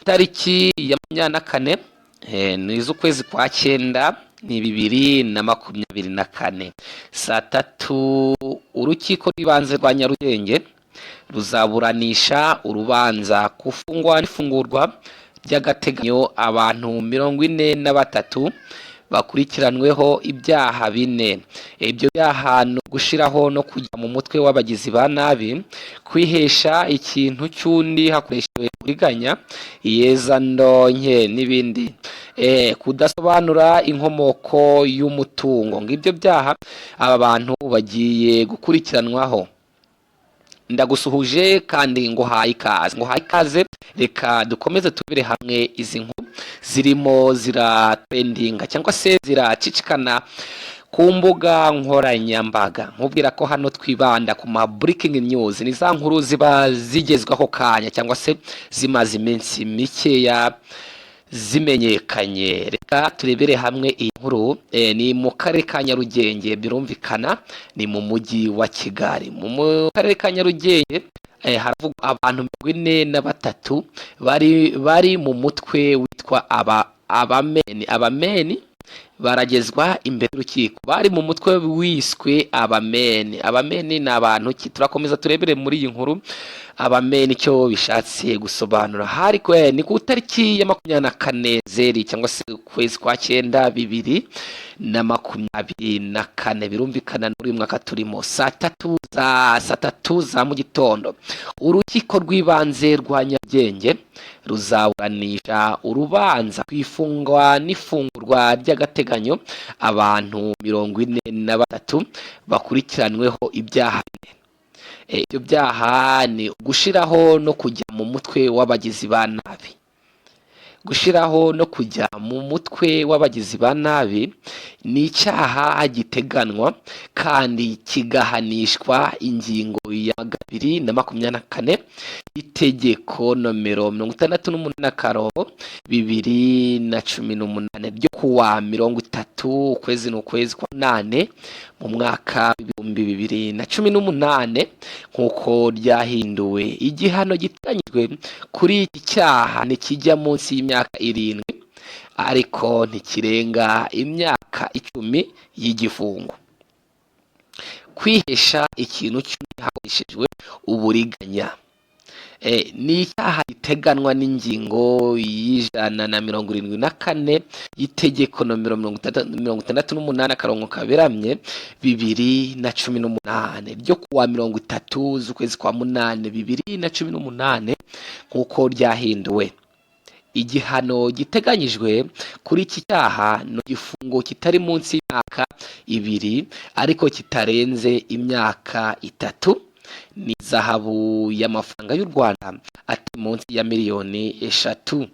tariki ya 24 ni z'ukwezi kwa 9 ni 2024 saa 3 urukiko rw'ibanze rwa Nyarugenge ruzaburanisha urubanza kufungwa n'ifungurwa ry'agateganyo abantu 43 bakurikiranweho ibyaha bine. Ibyo byaha no gushiraho no kujya mu mutwe w'abagizi ba nabi, kwihesha ikintu cy'undi hakoreshejwe uburiganya, iyezandonke n'ibindi. Kudasobanura inkomoko y'umutungo. Ngibyo byaha aba bantu bagiye gukurikiranwaho. Ndagusuhuje kandi nguhaye ikaze, reka dukomeze tubire hamwe izi nkuru zirimo ziratrendinga cyangwa se ziracicikana ku mbuga nkoranyambaga. Nkubwira ko hano twibanda ku ma breaking news, ni za nkuru ziba zigezwaho kanya cyangwa se zimaze iminsi mikeya zimenyekanye. Reka turebere hamwe iyi nkuru. Ni mu karere ka Nyarugenge, birumvikana ni mu mujyi wa Kigali. Mu karere ka Nyarugenge haravuga abantu 43 bari mu mutwe witwa abameni baragezwa imbere y'urukiko. Bari mu mutwe wiswe abameni ni abantu ki? Turakomeza turebere muri iyi nkuru abameni cyo bishatse gusobanura. Hari ni ku tariki ya 24 Nzeri cyangwa se kwezi kwa 9 2024, birumvikana muri uyu mwaka turimo, saa 3 za mu gitondo urukiko rw'ibanze rwa Nyarugenge ruzaburanisha urubanza kwifungwa n'ifungurwa ry'agateganyo abantu 43 bakurikiranweho ibyaha bine. Ibyo byaha ni gushiraho no kujya mu mutwe w'abagizi ba nabi. Gushiraho no kujya mu mutwe w'abagizi ba nabi ni icyaha giteganwa kandi kigahanishwa ingingo ya 224 itegeko nomero 68/2018 ryo kuwa 30 ukwezi kwa 8 mu mwaka 2018, nkuko ryahinduwe. Igihano giteganyijwe kuri iki cyaha nikijya munsi y'imyaka 7 ariko ntikirenga imyaka 10 y'igifungo. Kwihesha ikintu cy'undi hakoreshejwe uburiganya ni icyaha giteganwa n'ingingo y'174 y'itegeko nomero 68/2018 ryo kuwa 30 z'ukwezi kwa 8 2018, nkuko ryahinduwe. Igihano giteganyijwe kuri iki cyaha no gifungo kitari munsi y'imyaka 2 ariko kitarenze imyaka 3, ni zahabu y'amafaranga y'u Rwanda ati munsi ya miliyoni 3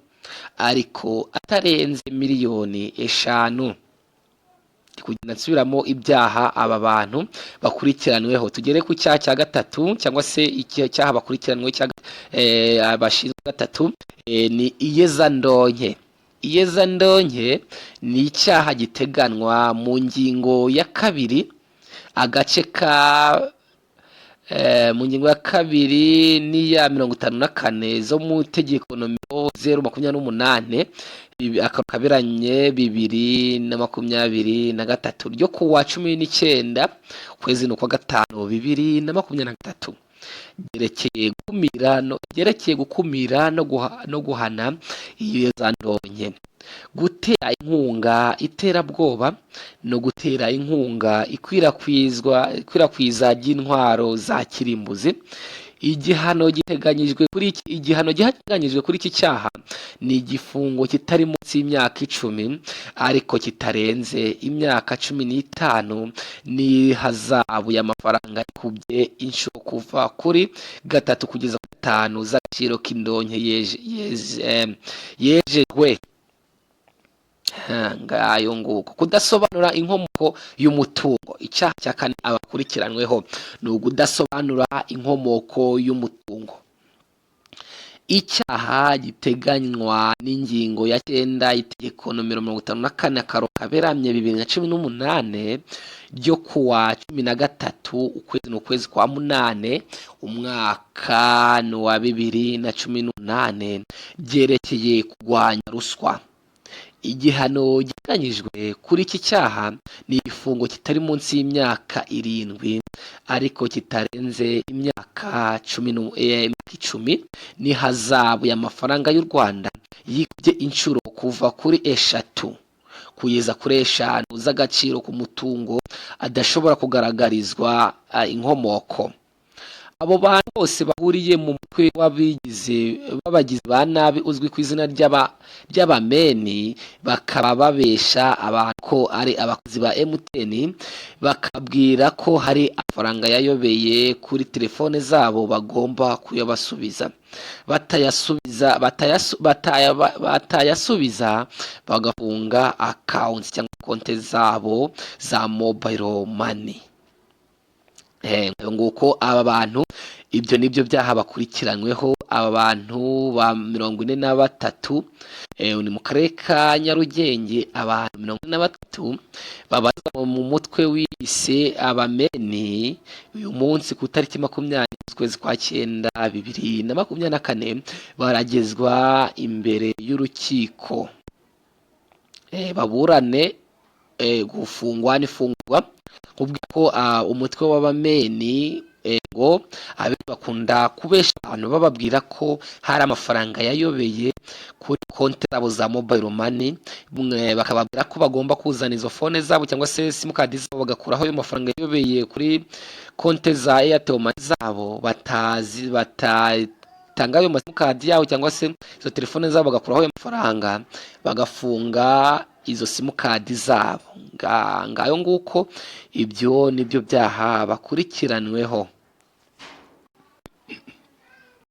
ariko atarenze miliyoni 5. Kugenda nsubiramo ibyaha aba bantu bakurikiranweho. Tugere ku cyaha cya gatatu cyangwa se icyaha bakurikiranweho abashinzwe gatatu, ni iyezandonke. Iyezandonke ni icyaha giteganwa mu ngingo ya 2 agace ka mu ngingo ya 2 n'iya 54 zo mu tegeko nomero 028 akaberanye 2023 ryo kuwa 19 kwezi kwa 5 2023 ryerekeye gukumira no guhana iyezandonke, gutera inkunga iterabwoba no gutera inkunga ikwirakwiza ry'intwaro za kirimbuzi. Igihano giteganyijwe kuri iki cyaha ni igifungo kitari munsi y'imyaka 10 ariko kitarenze imyaka 15, ni hazabu y'amafaranga ikubye inshuro kuva kuri 3 kugeza 5 z'agaciro k'indonke yejejwe. Ngayo nguko. Kudasobanura inkomoko y'umutungo. Icyaha cya 4 abakurikiranweho ni ugudasobanura inkomoko y'umutungo. icyaha giteganywa n'ingingo ya 9 y'itegeko nomero 54 akaberamye 2018 ryo kuwa 13 ukwezi kwa munane umwaka wa 2018 ryerekeye kurwanya ruswa. Igihano giteganyijwe kuri iki cyaha ni igifungo kitari munsi y'imyaka 7 ariko kitarenze imyaka 10 ni hazabu y'amafaranga y'u Rwanda yikubye inshuro kuva kuri 3 kugeza kuri 5 z'agaciro ku mutungo adashobora kugaragarizwa inkomoko. Abo bantu bose bahuriye mu mutwe w'abagizi ba nabi uzwi ku izina ry'abameni bakaba babesha abantu ko ari abakozi ba MTN, bakabwira ko hari amafaranga yayobeye kuri telefone zabo bagomba kuyabasubiza. batayasubiza bagafunga accounts cyangwa konte zabo za mobile money. Nguko aba bantu ibyo nibyo byaha bakurikiranyweho. Aba bantu ba 43 ni mu karere ka Nyarugenge. Abantu 43 babaza mu mutwe wise abameni uyu munsi ku tariki 20 z'ukwezi kwa 9 2024 baragezwa imbere y'urukiko baburane gufungwa n'ifungwa. Kubwiko umutwe w'abameni ngo abenshi bakunda kubesha abantu bababwira ko hari amafaranga yayobeye kuri konti zabo za mobile money, bakababwira ko bagomba kuzana izo phone zabo cyangwa se sim card zabo bagakuraho ayo mafaranga yayobeye kuri konti za Airtel money zabo, batanga ayo sim card yabo cyangwa se izo telefone zabo bagakuraho ayo mafaranga bagafunga izo simukadi zabo. Ngayo nguko ibyo nibyo byaha bakurikiranweho.